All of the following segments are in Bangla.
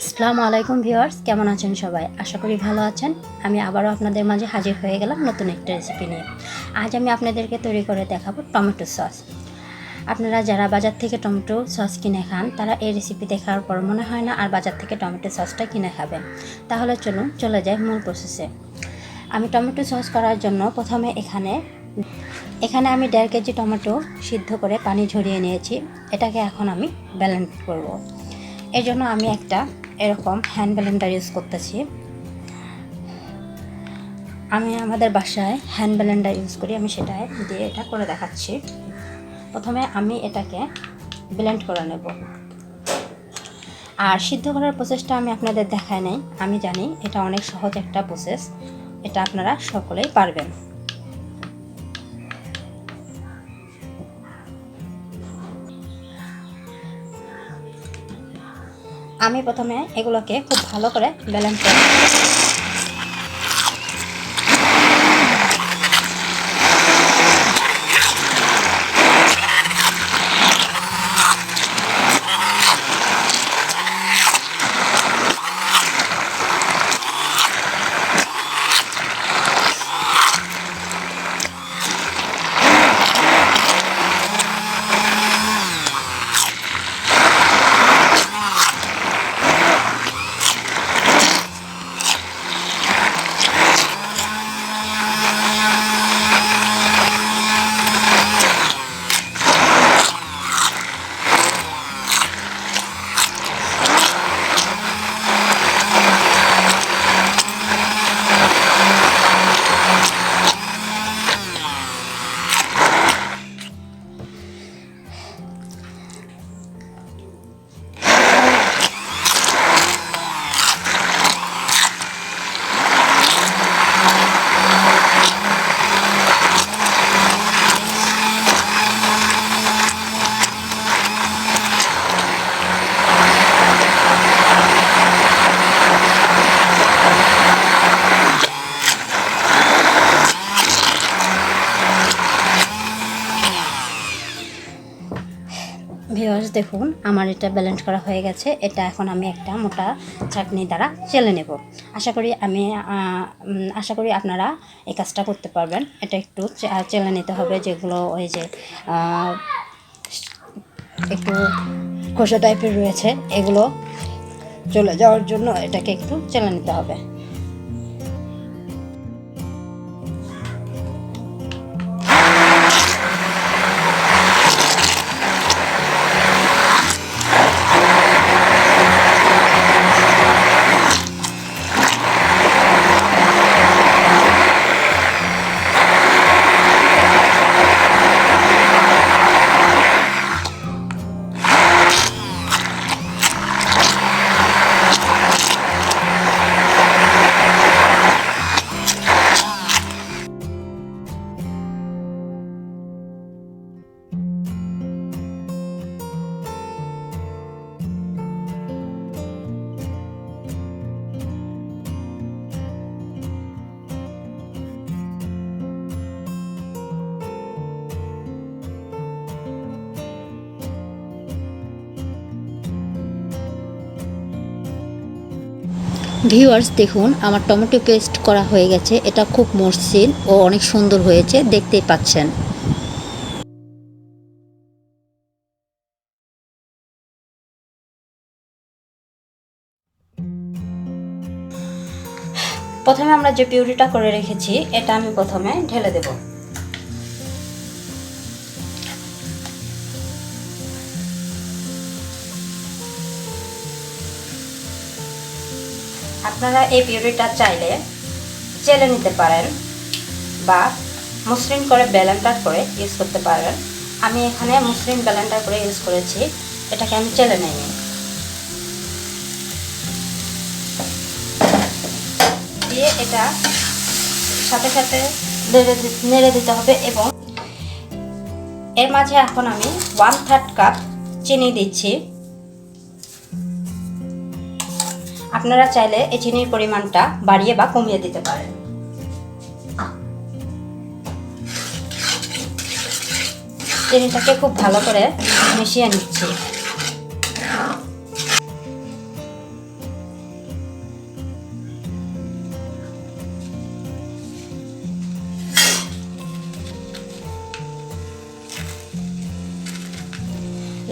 আসসালামু আলাইকুম ভিউয়ার্স, কেমন আছেন সবাই? আশা করি ভালো আছেন। আমি আবারও আপনাদের মাঝে হাজির হয়ে গেলাম নতুন একটা রেসিপি নিয়ে। আজ আমি আপনাদেরকে তৈরি করে দেখাবো টমেটো সস। আপনারা যারা বাজার থেকে টমেটো সস কিনে খান তারা এই রেসিপি দেখার পর মনে হয় না আর বাজার থেকে টমেটো সসটা কিনে খাবেন। তাহলে চলুন চলে যাই মূল প্রসেসে। আমি টমেটো সস করার জন্য প্রথমে এখানে আমি 1.5 কেজি টমেটো সিদ্ধ করে পানি ঝরিয়ে নিয়েছি। এটাকে এখন আমি ব্লেন্ড করব। এর জন্য আমি একটা এরকম হ্যান্ড ব্লেন্ডার ইউজ করতেছি। আমি আমাদের বাসায় হ্যান্ড ব্লেন্ডার ইউজ করি, আমি সেটা দিয়ে এটা করে দেখাচ্ছি। প্রথমে আমি এটাকে ব্লেন্ড করে নেব। আর সিদ্ধ করার প্রসেসটা আমি আপনাদের দেখাই নাই, আমি জানি এটা অনেক সহজ একটা প্রসেস, এটা আপনারা সকলেই পারবেন। আমি প্রথমে এগুলোকে খুব ভালো করে ব্লেন্ড করে ভিউয়ার্স, দেখুন আমার এটা ব্লেন্ড করা হয়ে গেছে। এটা এখন আমি একটা মোটা চাটনি দ্বারা চেলে নেব। আশা করি আপনারা এই কাজটা করতে পারবেন। এটা একটু চেলে নিতে হবে, যেগুলো ওই যে একটু খোসা টাইপের রয়েছে এগুলো চলে যাওয়ার জন্য এটাকে একটু চেলে নিতে হবে। ভিউয়ার্স, দেখুন আমার টমেটো পেস্ট করা হয়ে গেছে। এটা খুব মসৃণ ও অনেক সুন্দর হয়েছে, দেখতেই পাচ্ছেন। প্রথমে আমরা যে পিউরিটা করে রেখেছি এটা আমি প্রথমে ঢেলে দেব। আপনারা এই পিউরিটা চাইলে চেলে নিতে পারেন বা মসৃণ করে ব্লেন্ডার করে ইউজ করতে পারেন। আমি এখানে মসৃণ ব্লেন্ডার করে ইউজ করেছি, এটাকে আমি চেলে নিই। দিয়ে এটা সাথে সাথে নেড়ে দিতে হবে এবং এর মাঝে এখন আমি 1/3 কাপ চিনি দিচ্ছি। আপনারা চাইলে এই চিনির পরিমাণটা বাড়িয়ে বা কমিয়ে দিতে পারেন। চিনিটাকে খুব ভালো করে মিশিয়ে নিচ্ছি।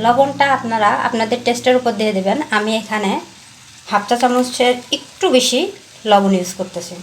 লবণটা আপনারা আপনাদের টেস্টের উপর দিয়ে দেবেন। আমি এখানে হাফ চা চামচের একটু বেশি লবণ ইউজ করতেছি।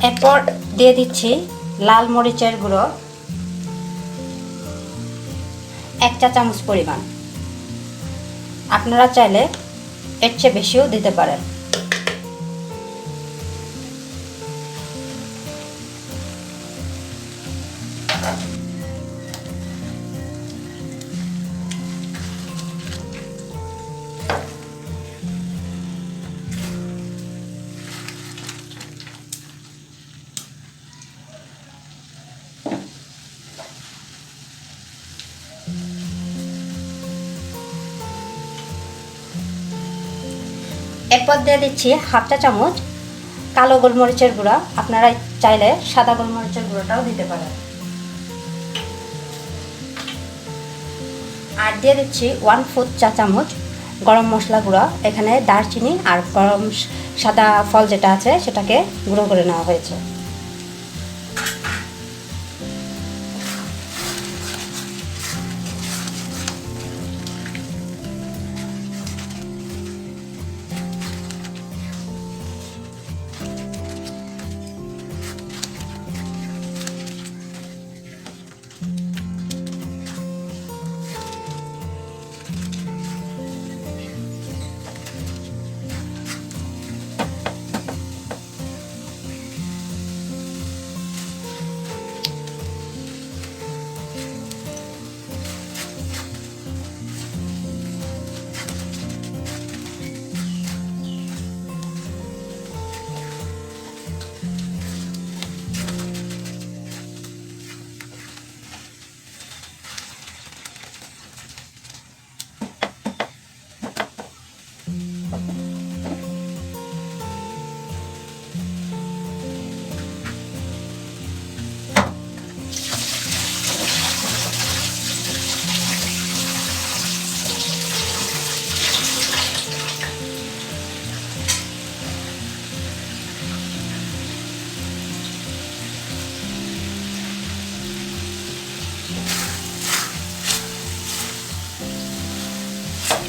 এরপর দিয়ে দিচ্ছি লাল মরিচের গুঁড়ো 1 চা চামচ পরিমাণ। আপনারা চাইলে এর চেয়ে বেশিও দিতে পারেন। এরপর দিয়ে দিচ্ছি হাফ চা চামচ কালো গোলমরিচের গুঁড়া। আপনারা চাইলে সাদা গোলমরিচের গুঁড়োটাও দিতে পারেন। আর দিয়ে দিচ্ছি 1/4 চা চামচ গরম মশলা গুঁড়া। এখানে দারচিনি আর গরম সাদা ফল যেটা আছে সেটাকে গুঁড়ো করে নেওয়া হয়েছে।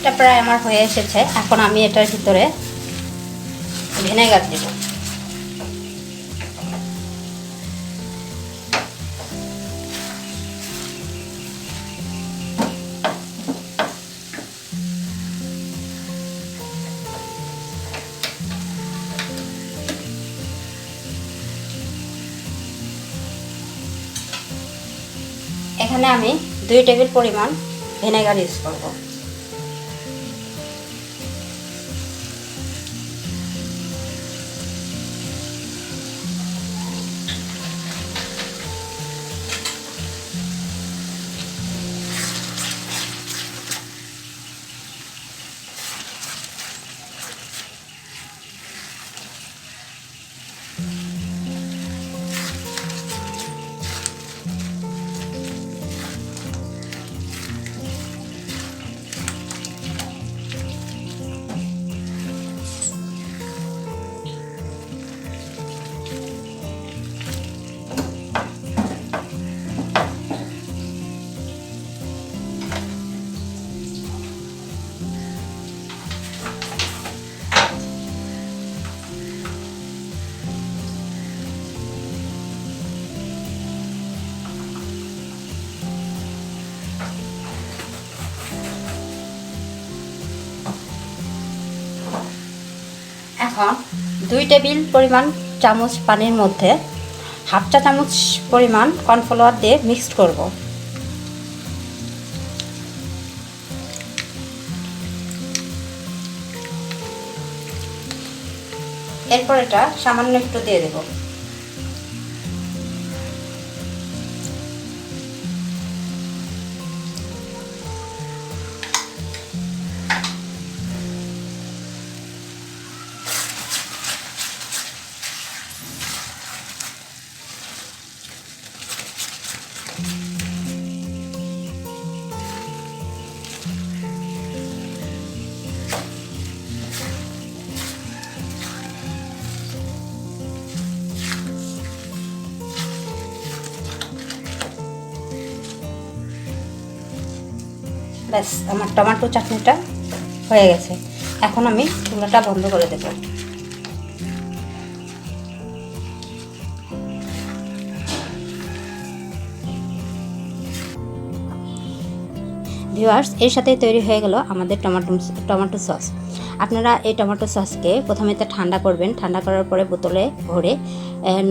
এটা প্রায় আমার হয়ে এসেছে। এখন আমি এটার ভিতরে ভিনেগার দেব। এখানে আমি 2 টেবিল পরিমাণ ভিনেগার ইউজ করব। এখন 2 টেবিল পরিমাণ চামচ পানির মধ্যে হাফ চা চামচ পরিমাণ কর্নফ্লাওয়ার দিয়ে মিক্সড করব। এরপর এটা সামান্য একটু দিয়ে দেব। ব্যাস, আমার টমেটো চাটনিটা হয়ে গেছে। এখন আমি চুলাটা বন্ধ করে দেব। ভিউয়ার্স, এর সাথেই তৈরি হয়ে গেল আমাদের টমেটো সস। আপনারা এই টমেটো সসকে প্রথমে তো ঠান্ডা করবেন, ঠান্ডা করার পরে বোতলে ভরে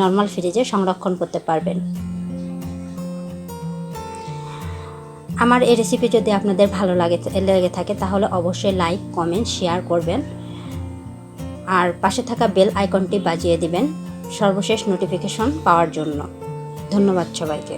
নর্মাল ফ্রিজে সংরক্ষণ করতে পারবেন। আমার এই রেসিপি যদি আপনাদের ভালো লেগে থাকে তাহলে অবশ্যই লাইক, কমেন্ট, শেয়ার করবেন আর পাশে থাকা বেল আইকনটি বাজিয়ে দিবেন সর্বশেষ নোটিফিকেশন পাওয়ার জন্য। ধন্যবাদ সবাইকে।